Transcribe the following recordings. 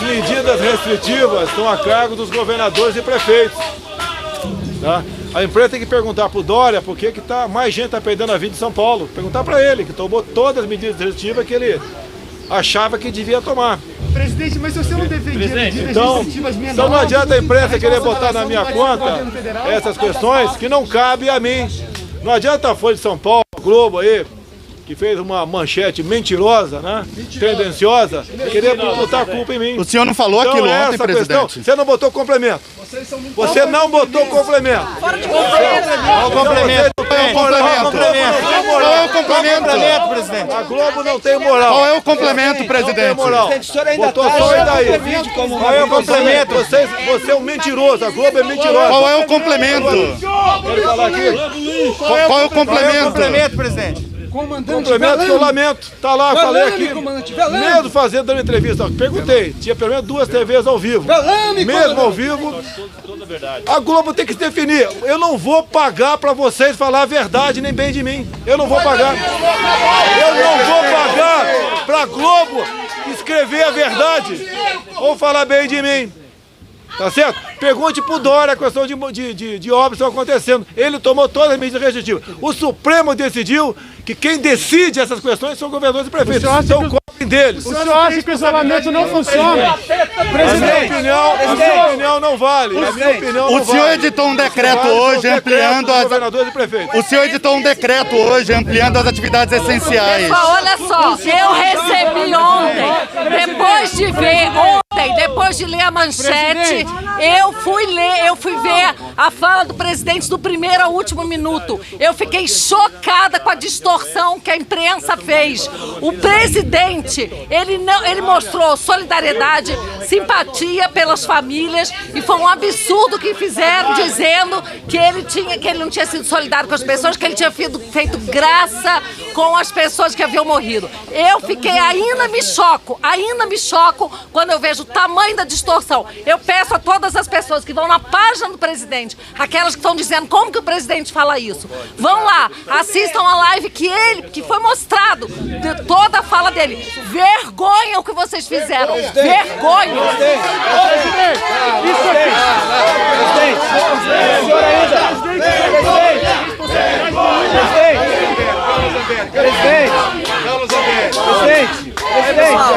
medidas restritivas estão a cargo dos governadores e prefeitos. Tá? A imprensa tem que perguntar para o Dória por que mais gente está perdendo a vida em São Paulo. Perguntar para ele, que tomou todas as medidas restritivas que ele achava que devia tomar. Presidente, mas se você não defendia medidas restritivas menores... Então não adianta a imprensa querer botar na minha conta essas questões que não cabem a mim. Não adianta a Folha de São Paulo, a Globo aí, que fez uma manchete mentirosa, né? Tendenciosa, querer botar a culpa em mim. O senhor não falou aquilo ontem, presidente? Você não botou complemento. Você não botou complemento. Fora de complemento. Qual o complemento? Qual é o complemento, presidente? A Globo não tem moral. Qual é o complemento, presidente? O senhor ainda botou só daí. Qual é o complemento? Você é um mentiroso. A Globo é mentirosa. Qual é o complemento? Quero falar aqui. Qual é o complemento, presidente? Complemento que eu lamento. Tá lá, falei aqui. Mesmo dando entrevista. Perguntei. Tinha pelo menos 2 TVs ao vivo. Mesmo ao vivo. A Globo tem que se definir. Eu não vou pagar pra vocês falar a verdade nem bem de mim. Eu não vou pagar. Eu não vou pagar pra Globo escrever a verdade ou falar bem de mim. Tá certo? Pergunte pro Dória a questão de obras que estão acontecendo. Ele tomou todas as medidas restritivas. O Supremo decidiu que quem decide essas questões são governadores e prefeitos. Então cobrem deles. O senhor acha que o isolamento não funciona? A minha opinião não vale. A minha opinião não vale. O senhor editou um decreto hoje ampliando as... governadores e prefeitos. O senhor editou um decreto hoje ampliando as atividades essenciais. Olha só, eu recebi ontem, depois de ler a manchete, eu fui ver a fala do presidente do primeiro ao último minuto. Eu fiquei chocada com a distorção que a imprensa fez. O presidente, ele mostrou solidariedade, simpatia pelas famílias e foi um absurdo que fizeram dizendo que ele não tinha sido solidário com as pessoas, que ele tinha feito graça com as pessoas que haviam morrido. Eu fiquei, ainda me choco quando eu vejo o tamanho da distorção. Eu peço a todas as pessoas que vão na página do presidente, aquelas que estão dizendo como que o presidente fala isso, vão lá, assistam a live que foi mostrado de toda a fala dele. Vergonha o que vocês fizeram. Vergonha.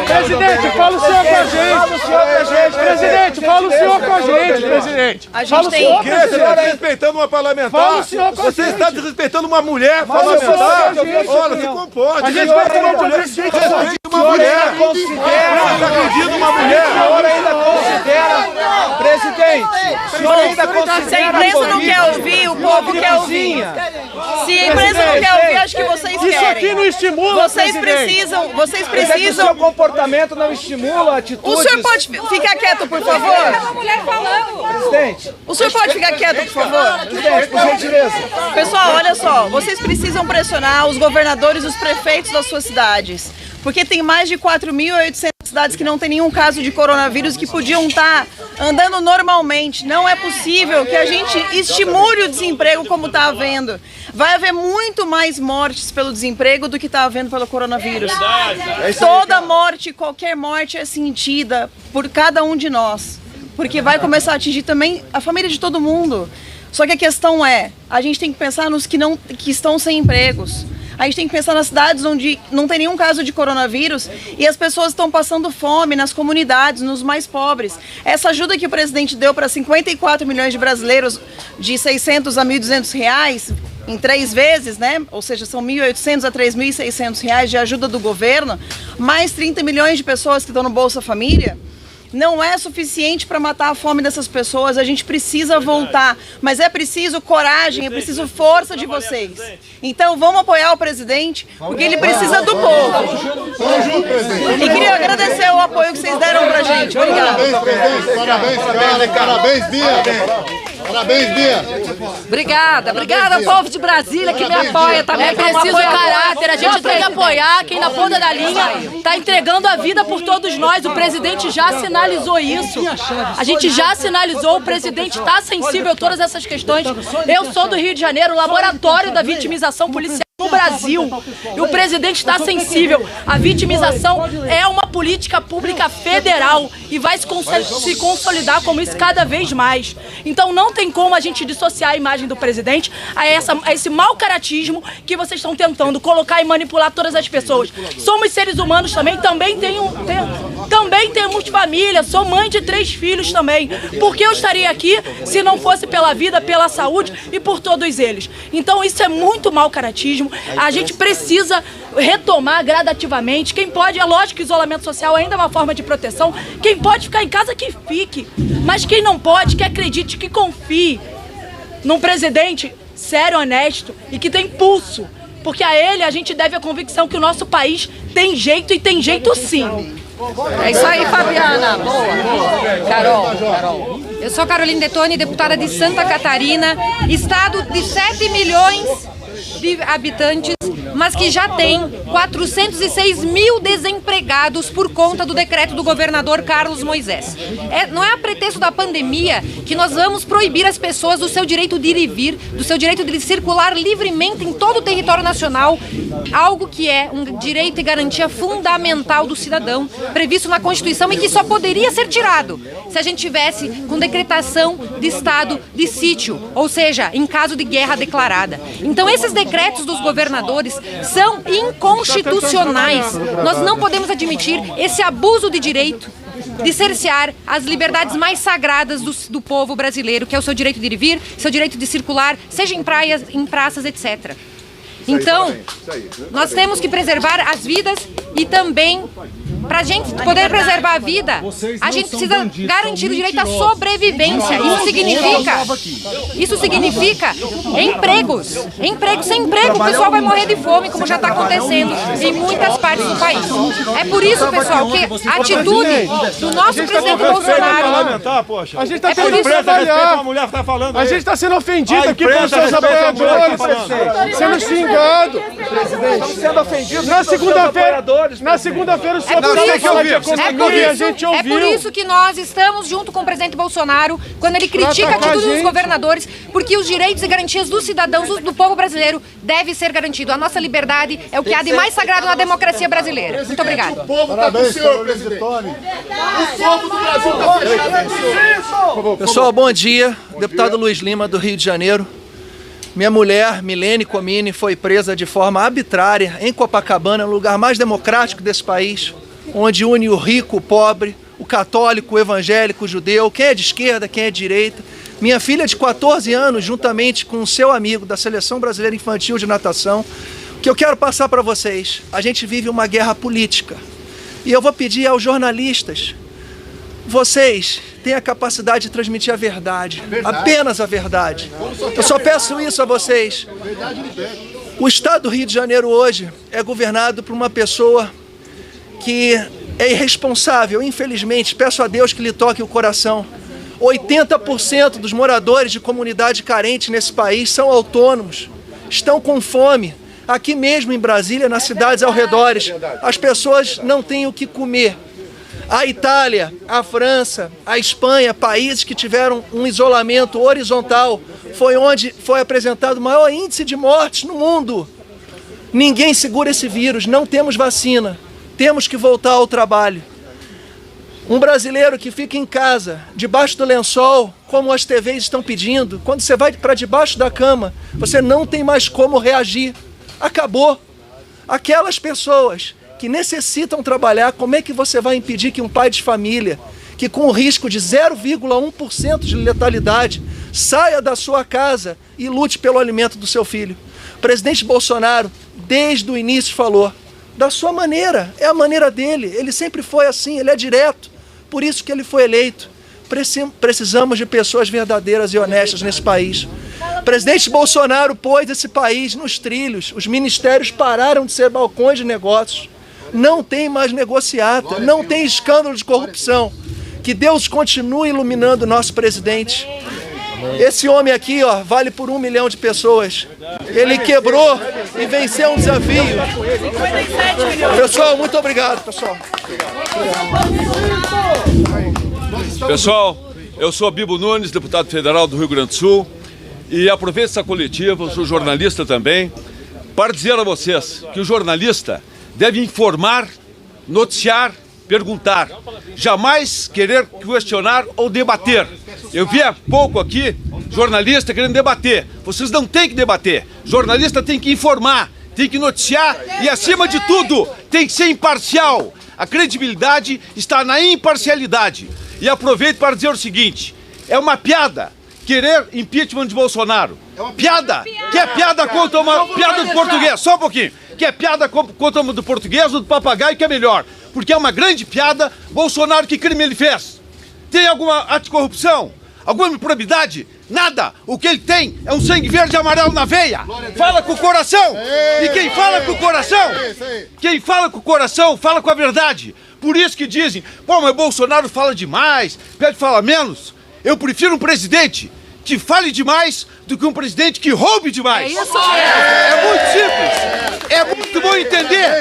Presidente, fala o senhor com a gente. Presidente, fala o senhor com a gente, presidente. A gente tem Você está desrespeitando uma parlamentar? Você está desrespeitando uma mulher parlamentar? Olha, se comporte. A gente vai tomar uma presidente. Respeite uma mulher. Você acredita numa mulher? O senhor ainda considera, presidente, o senhor ainda considera... Se a imprensa não quer ouvir, o povo quer ouvir. Se a imprensa não quer ouvir, acho que vocês querem. Isso aqui não estimula, Vocês precisam... O seu comportamento não estimula atitudes... O senhor pode ficar quieto, por favor? Presidente, O senhor pode ficar quieto, por favor? presidente, por gentileza. Pessoal, olha só, vocês precisam pressionar os governadores e os prefeitos das suas cidades. Porque tem mais de 4.800 cidades que não tem nenhum caso de coronavírus, que podiam estar andando normalmente. Não é possível que a gente estimule o desemprego como está havendo. Vai haver muito mais mortes pelo desemprego do que está havendo pelo coronavírus. Toda morte, qualquer morte é sentida por cada um de nós. Porque vai começar a atingir também a família de todo mundo. Só que a questão é, a gente tem que pensar nos que estão sem empregos. A gente tem que pensar nas cidades onde não tem nenhum caso de coronavírus e as pessoas estão passando fome nas comunidades, nos mais pobres. Essa ajuda que o presidente deu para 54 milhões de brasileiros, de R$600 a R$1.200, em 3 vezes, né? Ou seja, são R$1.800 a R$3.600 de ajuda do governo, mais 30 milhões de pessoas que estão no Bolsa Família. Não é suficiente para matar a fome dessas pessoas, a gente precisa voltar, mas é preciso coragem, é preciso força de vocês. Então vamos apoiar o presidente, porque ele precisa do povo. E queria agradecer o apoio que vocês deram pra gente. Obrigada. Parabéns, Bia. Parabéns, Bia. Obrigada ao povo de Brasília que me apoia também. É preciso caráter, a gente tem que apoiar quem na ponta da linha está entregando a vida por todos nós. O presidente já sinalizou isso. A gente já sinalizou, o presidente está sensível a todas essas questões. Eu sou do Rio de Janeiro, laboratório da vitimização policial. no Brasil. E o presidente está sensível. A vitimização é uma política pública federal e vai se consolidar como isso cada vez mais. Então não tem como a gente dissociar a imagem do presidente a esse mau caratismo que vocês estão tentando colocar e manipular todas as pessoas. Somos seres humanos também temos família, sou mãe de 3 filhos também. Por que eu estaria aqui se não fosse pela vida, pela saúde e por todos eles? Então isso é muito mau caratismo. A gente precisa retomar gradativamente. Quem pode, é lógico que o isolamento social ainda é uma forma de proteção. Quem pode ficar em casa, que fique. Mas quem não pode, que acredite, que confie num presidente sério, honesto e que tem pulso. Porque a ele a gente deve a convicção que o nosso país tem jeito e tem jeito sim. É isso aí, Fabiana. Boa. Carol. Eu sou Carolina Detoni, deputada de Santa Catarina, estado de 7 milhões de habitantes, mas que já tem 406 mil desempregados por conta do decreto do governador Carlos Moisés. Não é a pretexto da pandemia que nós vamos proibir as pessoas do seu direito de ir e vir, do seu direito de circular livremente em todo o território nacional, algo que é um direito e garantia fundamental do cidadão, previsto na Constituição e que só poderia ser tirado se a gente tivesse com decretação de estado de sítio, ou seja, em caso de guerra declarada. Então esses decretos dos governadores são inconstitucionais. Nós não podemos admitir esse abuso de direito de cercear as liberdades mais sagradas do povo brasileiro, que é o seu direito de ir e vir, seu direito de circular, seja em praias, em praças, etc. Então, nós temos que preservar as vidas e também, para a gente poder preservar a vida, a gente precisa garantir o direito à sobrevivência. Isso significa empregos. Sem emprego, o pessoal vai morrer de fome, como já está acontecendo em muitas partes do país. É por isso, pessoal, que a atitude do nosso presidente Bolsonaro... A gente está tendo que trabalhar. A gente está sendo ofendido aqui pelos seus apoiadores, sendo xingado. Estamos sendo ofendidos. Na segunda-feira o senhor a gente ouviu. É por isso que nós estamos junto com o presidente Bolsonaro quando ele critica a atitude dos governadores, porque os direitos e garantias dos cidadãos, do povo brasileiro, devem ser garantidos. A nossa liberdade é o que há de mais sagrado na democracia brasileira. Muito obrigada. O povo está com o senhor, presidente. O povo do Brasil está fechado. Pessoal, bom dia. Deputado Luiz Lima, do Rio de Janeiro. Minha mulher, Milene Comini, foi presa de forma arbitrária em Copacabana, no lugar mais democrático desse país, onde une o rico, o pobre, o católico, o evangélico, o judeu, quem é de esquerda, quem é de direita. Minha filha de 14 anos, juntamente com o seu amigo da Seleção Brasileira Infantil de Natação, o que eu quero passar para vocês, a gente vive uma guerra política. E eu vou pedir aos jornalistas, vocês têm a capacidade de transmitir a verdade, apenas a verdade. Eu só peço isso a vocês. O estado do Rio de Janeiro hoje é governado por uma pessoa que é irresponsável, infelizmente. Peço a Deus que lhe toque o coração. 80% dos moradores de comunidade carente nesse país são autônomos, estão com fome. Aqui mesmo em Brasília, nas cidades ao redor, as pessoas não têm o que comer. A Itália, a França, a Espanha, países que tiveram um isolamento horizontal, foi onde foi apresentado o maior índice de mortes no mundo. Ninguém segura esse vírus, não temos vacina, temos que voltar ao trabalho. Um brasileiro que fica em casa, debaixo do lençol, como as TVs estão pedindo, quando você vai para debaixo da cama, você não tem mais como reagir. Acabou. Aquelas pessoas que necessitam trabalhar, como é que você vai impedir que um pai de família, que com o risco de 0,1% de letalidade, saia da sua casa e lute pelo alimento do seu filho? O presidente Bolsonaro, desde o início, falou, da sua maneira, é a maneira dele, ele sempre foi assim, ele é direto, por isso que ele foi eleito. Precisamos de pessoas verdadeiras e honestas nesse país. O presidente Bolsonaro pôs esse país nos trilhos, os ministérios pararam de ser balcões de negócios. Não tem mais negociata, não tem escândalo de corrupção. Que Deus continue iluminando o nosso presidente. Esse homem aqui, ó, vale por 1 milhão de pessoas. Ele quebrou e venceu um desafio. Pessoal, muito obrigado, pessoal. Pessoal, eu sou Bibo Nunes, deputado federal do Rio Grande do Sul, e aproveito essa coletiva, eu sou jornalista também, para dizer a vocês que o jornalista deve informar, noticiar, perguntar, jamais querer questionar ou debater. Eu vi há pouco aqui jornalista querendo debater. Vocês não têm que debater. Jornalista tem que informar, tem que noticiar e, acima de tudo, tem que ser imparcial. A credibilidade está na imparcialidade. E aproveito para dizer o seguinte: é uma piada querer impeachment de Bolsonaro. É uma piada. Que é piada contra uma piada do português. Só um pouquinho. Que é piada contra uma do português ou do papagaio, que é melhor. Porque é uma grande piada. Bolsonaro, que crime ele fez? Tem alguma ato de corrupção? Alguma improbidade? Nada. O que ele tem é um sangue verde e amarelo na veia. Fala com o coração. E quem fala com o coração, quem fala com o coração, fala com a verdade. Por isso que dizem, pô, mas Bolsonaro fala demais, pede falar menos. Eu prefiro um presidente que fale demais do que um presidente que roube demais. É isso. É muito simples. É muito bom entender.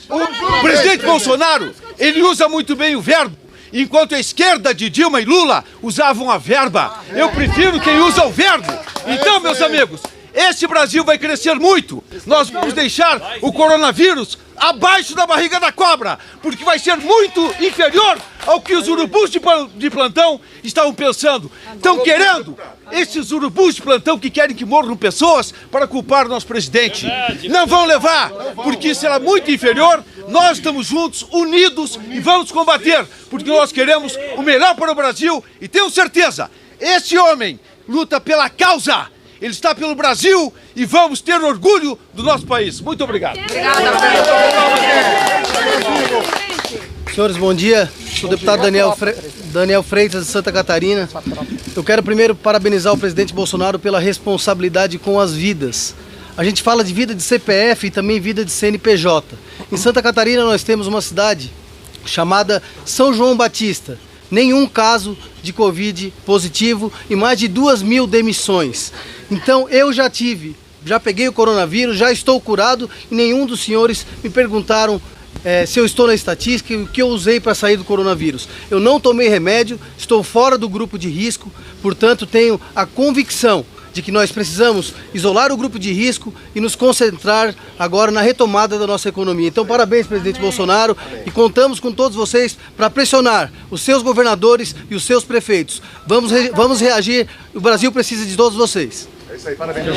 O presidente Bolsonaro, ele usa muito bem o verbo, enquanto a esquerda de Dilma e Lula usavam a verba. Eu prefiro quem usa o verbo. Então, meus amigos, esse Brasil vai crescer muito. Nós vamos deixar o coronavírus abaixo da barriga da cobra, porque vai ser muito inferior ao que os urubus de plantão estavam pensando. Estão querendo, esses urubus de plantão que querem que morram pessoas para culpar o nosso presidente. Não vão levar, porque será muito inferior. Nós estamos juntos, unidos e vamos combater, porque nós queremos o melhor para o Brasil e tenho certeza, esse homem luta pela causa. Ele está pelo Brasil e vamos ter orgulho do nosso país. Muito obrigado. Senhores, bom dia. Sou o deputado Daniel Freitas, de Santa Catarina. Eu quero primeiro parabenizar o presidente Bolsonaro pela responsabilidade com as vidas. A gente fala de vida de CPF e também vida de CNPJ. Em Santa Catarina nós temos uma cidade chamada São João Batista. Nenhum caso de Covid positivo e mais de 2.000 demissões. Então eu já peguei o coronavírus, já estou curado e nenhum dos senhores me perguntaram se eu estou na estatística e o que eu usei para sair do coronavírus. Eu não tomei remédio, estou fora do grupo de risco, portanto tenho a convicção de que nós precisamos isolar o grupo de risco e nos concentrar agora na retomada da nossa economia. Então, parabéns, presidente Bolsonaro, e contamos com todos vocês para pressionar os seus governadores e os seus prefeitos. Vamos reagir, o Brasil precisa de todos vocês. É isso aí, parabéns.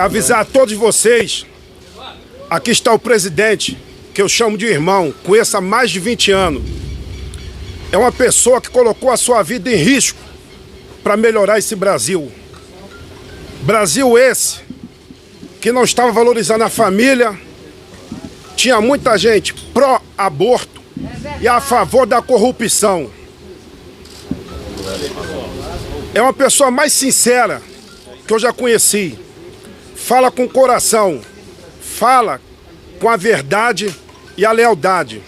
Avisar a todos vocês, aqui está o presidente, que eu chamo de irmão, conheço há mais de 20 anos. É uma pessoa que colocou a sua vida em risco para melhorar esse Brasil. Brasil esse que não estava valorizando a família, tinha muita gente pró-aborto e a favor da corrupção. É uma pessoa mais sincera que eu já conheci. Fala com o coração, fala com a verdade e a lealdade.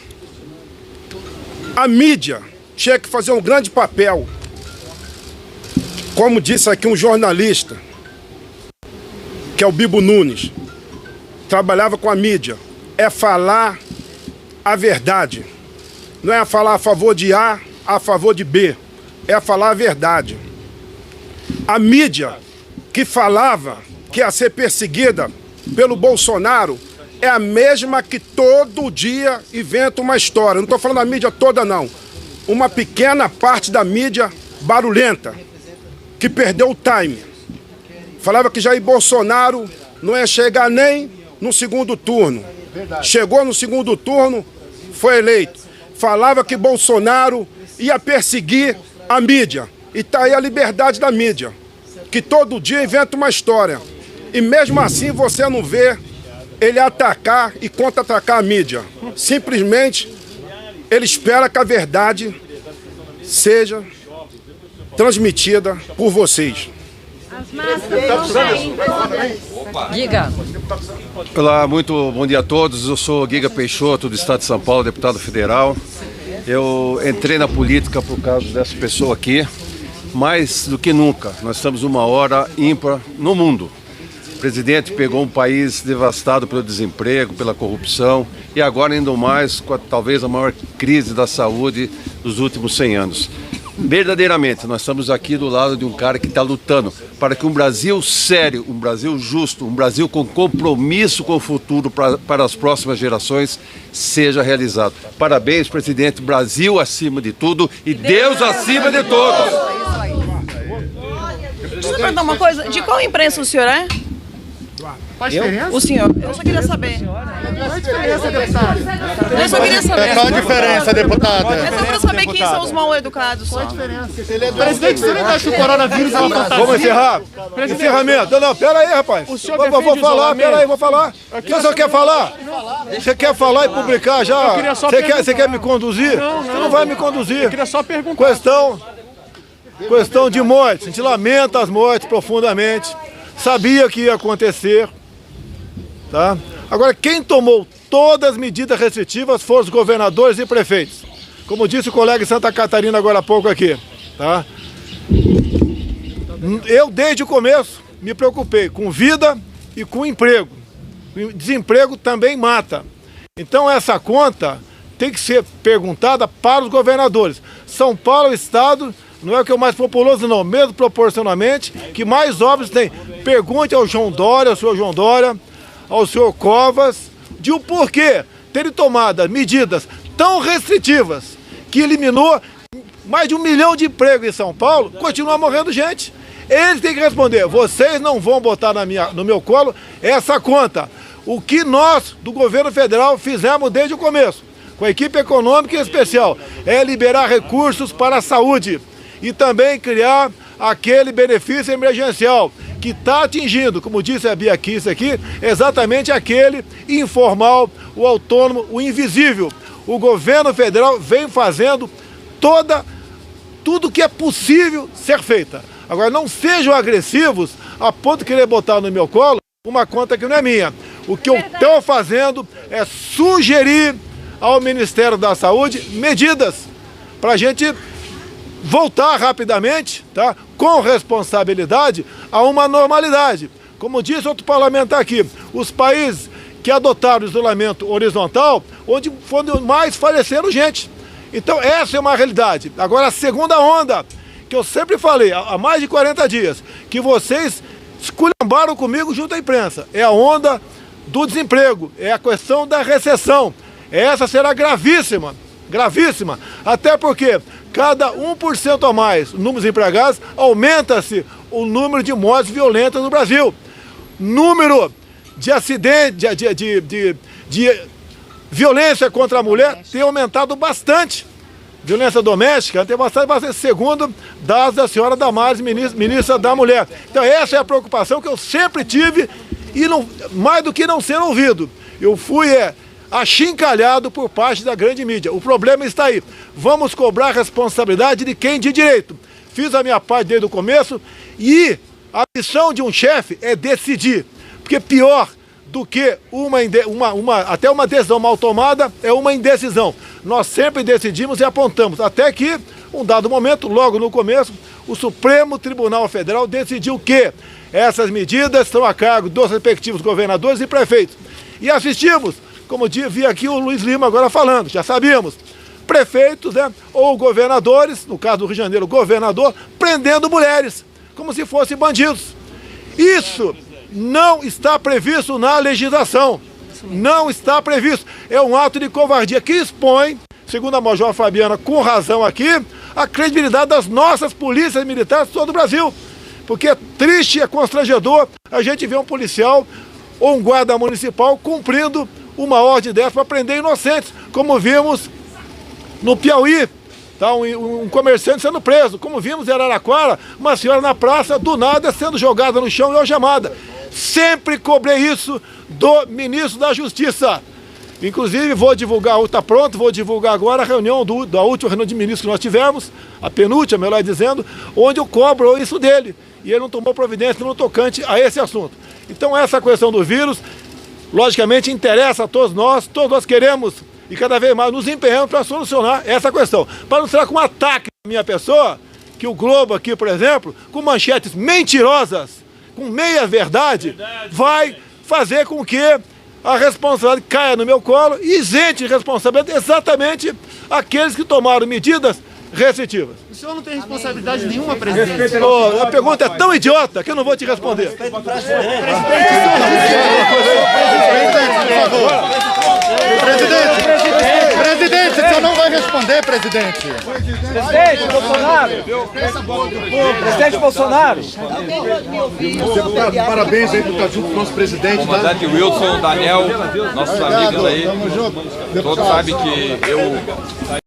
A mídia tinha que fazer um grande papel. Como disse aqui um jornalista, que é o Bibo Nunes, trabalhava com a mídia. É falar a verdade. Não é falar a favor de A, a favor de B. É falar a verdade. A mídia que falava que ia ser perseguida pelo Bolsonaro é a mesma que todo dia inventa uma história. Não estou falando da mídia toda, não. Uma pequena parte da mídia barulhenta, que perdeu o time. Falava que Jair Bolsonaro não ia chegar nem no segundo turno. Chegou no segundo turno, foi eleito. Falava que Bolsonaro ia perseguir a mídia. E está aí a liberdade da mídia, que todo dia inventa uma história. E mesmo assim você não vê ele atacar e contra-atacar a mídia. Simplesmente, ele espera que a verdade seja transmitida por vocês. Diga. Olá, muito bom dia a todos. Eu sou Giga Peixoto, do Estado de São Paulo, deputado federal. Eu entrei na política por causa dessa pessoa aqui. Mais do que nunca, nós estamos numa hora ímpar no mundo. O presidente pegou um país devastado pelo desemprego, pela corrupção e agora ainda mais com talvez a maior crise da saúde dos últimos 100 anos. verdadeiramente, nós estamos aqui do lado de um cara que está lutando para que um Brasil sério, um Brasil justo, um Brasil com compromisso com o futuro para as próximas gerações seja realizado. Parabéns, presidente. Brasil acima de tudo e Deus acima de todos. Deixa eu perguntar uma coisa. De qual imprensa o senhor é? Qual a diferença? O senhor. Eu só queria saber. Qual a diferença, deputado? Eu só queria saber. Qual a diferença, deputada? É só pra saber quem são os mal educados. Qual a diferença? Presidente, você não acha que o coronavírus é uma fantasia? Vamos encerrar? Encerramento. Não, pera aí, rapaz. Vou falar, pera aí, vou falar. Você só quer falar? Você quer falar e publicar já? Você quer me conduzir? Você não vai me conduzir. Eu queria só perguntar. Questão de mortes. A gente lamenta as mortes profundamente. Sabia que ia acontecer. Tá? Agora, quem tomou todas as medidas restritivas foram os governadores e prefeitos. Como disse o colega em Santa Catarina agora há pouco aqui. Tá? Eu, desde o começo, me preocupei com vida e com emprego. Desemprego também mata. Então, essa conta tem que ser perguntada para os governadores. São Paulo é o estado, não é o que é o mais populoso, não. Mesmo proporcionalmente, que mais obras tem. Pergunte ao João Dória, ao senhor João Dória, ao senhor Covas, de o porquê terem tomado medidas tão restritivas que eliminou mais de 1 milhão de empregos em São Paulo, continua morrendo gente. Eles têm que responder, vocês não vão botar no meu colo essa conta. O que nós, do governo federal, fizemos desde o começo, com a equipe econômica em especial, é liberar recursos para a saúde e também criar aquele benefício emergencial que está atingindo, como disse a Bia Kiss aqui, exatamente aquele informal, o autônomo, o invisível. O governo federal vem fazendo tudo que é possível ser feita. Agora, não sejam agressivos a ponto de querer botar no meu colo uma conta que não é minha. O que eu estou fazendo é sugerir ao Ministério da Saúde medidas para a gente voltar rapidamente, tá, com responsabilidade, a uma normalidade. Como disse outro parlamentar aqui, os países que adotaram o isolamento horizontal, onde mais faleceram gente. Então essa é uma realidade. Agora a segunda onda, que eu sempre falei, há mais de 40 dias, que vocês esculhambaram comigo junto à imprensa, é a onda do desemprego, é a questão da recessão. Essa será gravíssima, gravíssima, até porque cada 1% a mais no número de empregados, aumenta-se o número de mortes violentas no Brasil. Número de acidentes, de violência contra a mulher tem aumentado bastante. Violência doméstica tem bastante, segundo dados da senhora Damares, ministra da Mulher. Então essa é a preocupação que eu sempre tive e não, mais do que não ser ouvido. Eu fui achincalhado por parte da grande mídia. O problema está aí. Vamos cobrar a responsabilidade de quem de direito. Fiz a minha parte desde o começo e a missão de um chefe é decidir. Porque pior do que até uma decisão mal tomada é uma indecisão. Nós sempre decidimos e apontamos. Até que, um dado momento, logo no começo, o Supremo Tribunal Federal decidiu que essas medidas estão a cargo dos respectivos governadores e prefeitos. E assistimos, como vi aqui o Luiz Lima agora falando, já sabíamos, prefeitos, né, ou governadores, no caso do Rio de Janeiro, governador, prendendo mulheres, como se fossem bandidos. Isso não está previsto na legislação, não está previsto. É um ato de covardia que expõe, segundo a Major Fabiana, com razão aqui, a credibilidade das nossas polícias militares de todo o Brasil. Porque é triste e é constrangedor a gente ver um policial ou um guarda municipal cumprindo uma ordem dessa para prender inocentes, como vimos no Piauí, tá? Um comerciante sendo preso, como vimos em Araraquara, uma senhora na praça, do nada, sendo jogada no chão e algemada. Sempre cobrei isso do ministro da Justiça. Inclusive, vou divulgar, está pronto, vou divulgar agora a reunião da última reunião de ministros que nós tivemos, a penúltima, melhor dizendo, onde eu cobro isso dele. E ele não tomou providência no tocante a esse assunto. Então, essa questão do vírus, logicamente, interessa a todos nós queremos, e cada vez mais nos empenhamos para solucionar essa questão. Para não ser com um ataque à minha pessoa, que o Globo aqui, por exemplo, com manchetes mentirosas, com meia-verdade, vai fazer com que a responsabilidade caia no meu colo e isente de responsabilidade exatamente aqueles que tomaram medidas restritivas. O senhor não tem responsabilidade nenhuma, presidente. A pergunta é tão idiota que eu não vou te responder. Presidente, o senhor não vai responder, presidente. Presidente Bolsonaro! Presidente Bolsonaro! Deputado, parabéns aí por estar junto com o nosso presidente. Comandante Wilson, Daniel, nossos amigos aí, todos sabem que eu